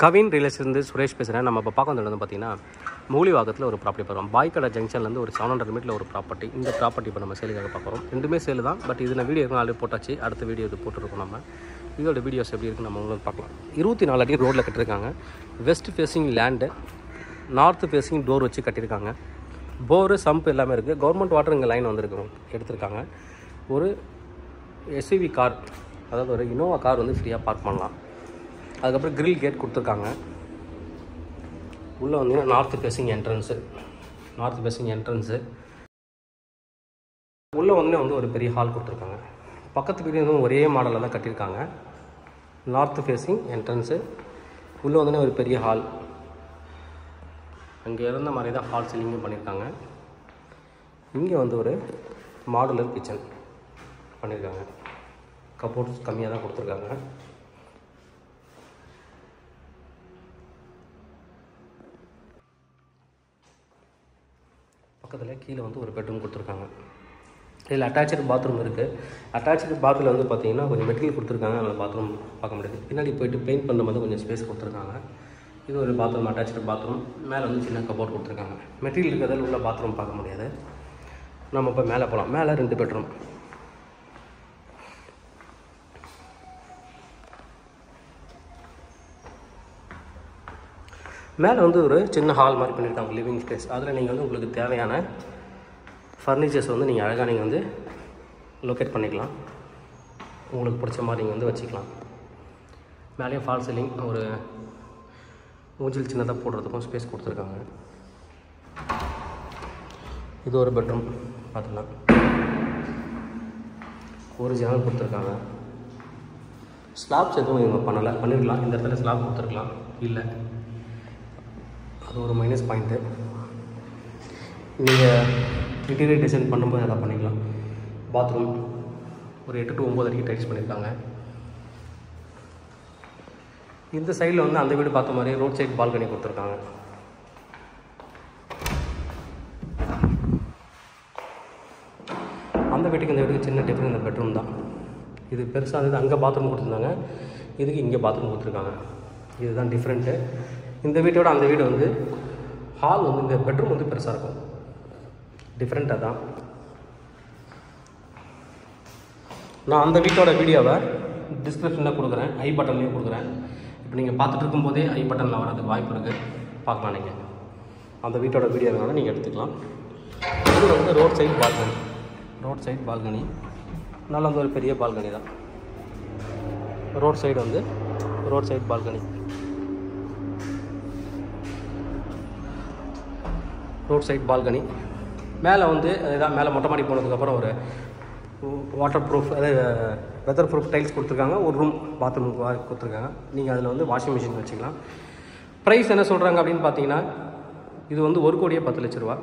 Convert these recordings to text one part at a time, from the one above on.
கவின் ரியல்ஸ்லேருந்து சுரேஷ் பேசுகிறேன். நம்ம இப்போ பார்க்க வந்தது பார்த்தீங்கன்னா மூலிவாக்கத்தில் ஒரு ப்ராப்பர்ட்டி பார்க்குறோம். பாய்கடை ஜங்ஷன்லேருந்து ஒரு 700 மீட்டரில் ஒரு ப்ராப்பர்ட்டி. இந்த ப்ராப்பர்ட்டி இப்போ நம்ம சேலுக்காக பார்க்குறோம். ரெண்டுமே சேல் தான். பட் இது நான் வீடியோ ஆல்ரெடி போட்டாச்சு. அடுத்த வீடியோ இது போட்டுருக்கோம். நம்ம இதோட வீடியோஸ் எப்படி இருக்குன்னு நம்ம உங்களுக்கு பார்க்கலாம். 24 அடி ரோட்டில் கட்டியிருக்காங்க. West facing land, north facing door வச்சு கட்டியிருக்காங்க. போரு சம்ப் எல்லாமே இருக்குது. கவர்மெண்ட் வாட்டர் இங்கே லைன் வந்துருக்கணும் எடுத்திருக்காங்க. ஒரு எஸ்யூவி கார், அதாவது ஒரு இனோவா கார் வந்து ஃப்ரீயாக பார்க் பண்ணலாம். அதுக்கப்புறம் கிரில் கேட் கொடுத்துருக்காங்க. உள்ளே வந்தீங்கன்னா நார்த் ஃபேஸிங் என்ட்ரன்ஸு உள்ளே வந்து ஒரு பெரிய ஹால் கொடுத்துருக்காங்க. பக்கத்து வீடு ஒரே மாடலில் தான் கட்டியிருக்காங்க. நார்த் ஃபேஸிங் என்ட்ரன்ஸு, உள்ளே வந்து ஒரு பெரிய ஹால். அங்கே இருந்த மாதிரி தான் ஹால் சீலிங்கும் பண்ணியிருக்காங்க. இங்கே வந்து ஒரு மாடுலர் கிச்சன் பண்ணியிருக்காங்க. கபோர்ட்ஸ் கம்மியாக தான் கொடுத்துருக்காங்க. பக்கத்தில் கீழே வந்து ஒரு பெட்ரூம் கொடுத்துருக்காங்க. இதில் அட்டாச்சு பாத்ரூம் இருக்குது. அட்டாச்சு பாத்ரூமில் வந்து பார்த்திங்கன்னா கொஞ்சம் மெட்டீரியல் கொடுத்துருக்காங்க. அதனால் பாத்ரூம் பார்க்க முடியாது. பின்னாடி போய்ட்டு பெயிண்ட் பண்ணுற மாதிரி கொஞ்சம் ஸ்பேஸ் கொடுத்துருக்காங்க. இது ஒரு பாத்ரூம், அட்டாச்சு பாத்ரூம். மேலே வந்து சின்ன கபோர்ட் கொடுத்துருக்காங்க. மெட்டீரியல் இருக்கிறதால உள்ள பாத்ரூம் பார்க்க முடியாது. நம்ம இப்போ மேலே போகலாம். மேலே 2 பெட்ரூம். மேலே வந்து ஒரு சின்ன ஹால் மாதிரி பண்ணியிருக்காங்க, லிவிங் ஸ்பேஸ். அதில் நீங்கள் வந்து உங்களுக்கு தேவையான ஃபர்னிச்சர்ஸ் வந்து நீங்கள் அழகாக நீங்கள் வந்து லொக்கேட் பண்ணிக்கலாம். உங்களுக்கு பிடிச்ச மாதிரி நீங்கள் வந்து வச்சுக்கலாம். மேலேயும் ஃபால் சீலிங், ஒரு ஊஞ்சல் சின்னதாக போடுறதுக்கும் ஸ்பேஸ் கொடுத்துருக்காங்க. இது ஒரு பெட்ரூம் பார்த்துக்கலாம். ஒரு ஜன்னல் கொடுத்துருக்காங்க. ஸ்லாப்ஸ் எதுவும் இவங்க பண்ணியிருக்கலாம். இந்த இடத்துல ஸ்லாப் கொடுத்துருக்கலாம், இல்லை அது ஒரு மைனஸ் பாயிண்ட்டு. நீங்கள் இன்டீரியர் டிசைன் பண்ணும்போது அதை பண்ணிக்கலாம். பாத்ரூம் ஒரு 8 to 9 வரைக்கும் டைல்ஸ் பண்ணியிருக்காங்க. இந்த சைடில் வந்து அந்த வீடு பார்த்த மாதிரி ரோட் சைட் பால்கனி கொடுத்துருக்காங்க. அந்த வீட்டுக்கு இந்த வீட்டுக்கு சின்ன டிஃப்ரெண்ட். இந்த பெட்ரூம் தான் இது பெருசாக இருந்தது. அங்கே பாத்ரூம் கொடுத்துருந்தாங்க, இதுக்கு இங்கே பாத்ரூம் கொடுத்துருக்காங்க. இதுதான் டிஃப்ரெண்ட்டு. இந்த வீட்டோட அந்த வீடு வந்து ஹால் வந்து இந்த பெட்ரூம் வந்து பெருசாக இருக்கும். டிஃப்ரெண்ட்டாக தான். நான் அந்த வீட்டோட வீடியோவை டிஸ்கிரிப்ஷனில் கொடுக்குறேன், ஐ பட்டன்லேயும் கொடுக்குறேன். இப்போ நீங்கள் பார்த்துட்டு இருக்கும்போதே ஐ பட்டனில் வரதுக்கு வாய்ப்பு இருக்குது, பார்க்கலாம். நீங்கள் அந்த வீட்டோட வீடியோ வேணாலும் நீங்கள் எடுத்துக்கலாம். இது வந்து ரோட் சைட் பால்கனி. நல்ல வந்து ஒரு பெரிய பால்கனி தான். Road side balcony. மேலே வந்து இதான் மேலே மொட்டை மாடி போனதுக்கப்புறம் ஒரு வாட்டர் ப்ரூஃப், அதாவது வெதர் ப்ரூஃப் டைல்ஸ் கொடுத்துருக்காங்க. ஒரு ரூம் பாத்ரூம் கொடுத்துருக்காங்க. நீங்கள் அதில் வந்து வாஷிங் மிஷின் வச்சுக்கலாம். ப்ரைஸ் என்ன சொல்கிறாங்க அப்படின்னு பார்த்தீங்கன்னா, இது வந்து 1,10,00,000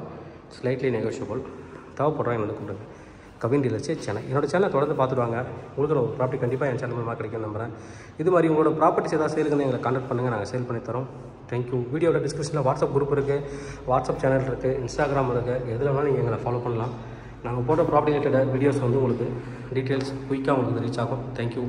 ஸ்லைட்லி நெகோஷியபிள். தேவைப்படுறாங்க என்னோட கூப்பிடுங்க. கவின் ரியல்ஸ் சேனல். என்னோட சேனலை தொடர்ந்து பார்த்துடுவாங்க. உங்களுக்கு ஒரு ப்ராப்பர்ட்டி கண்டிப்பாக என் சேனல் மூலமாக கிடைக்கும் நம்புகிறேன். இது மாதிரி உங்களோட ப்ராப்பர்ட்டிஸ் ஏதாவது சேலுக்குன்னு எங்களை கான்டாக்ட் பண்ணுங்கள், நாங்கள் சேல் பண்ணி தரோம். தேங்க்யூ. வீடியோட டிஸ்கிரிப்ஷனில் வாட்ஸ்அப் குரூப் இருக்குது, வாட்ஸ்அப் சேனல் இருக்குது, இன்ஸ்டாகிராம் இருக்குது. எதில் வேணாலும் நீங்கள் எங்களை ஃபாலோ பண்ணலாம். நாங்கள் போட்ட ப்ராப்பர்ட்டி ரிலேட்டட் வீடியோஸ் வந்து உங்களுக்கு டீட்டெயில்ஸ் குயிக்காக உங்களுக்கு ரீச் ஆகும். தேங்க்யூ.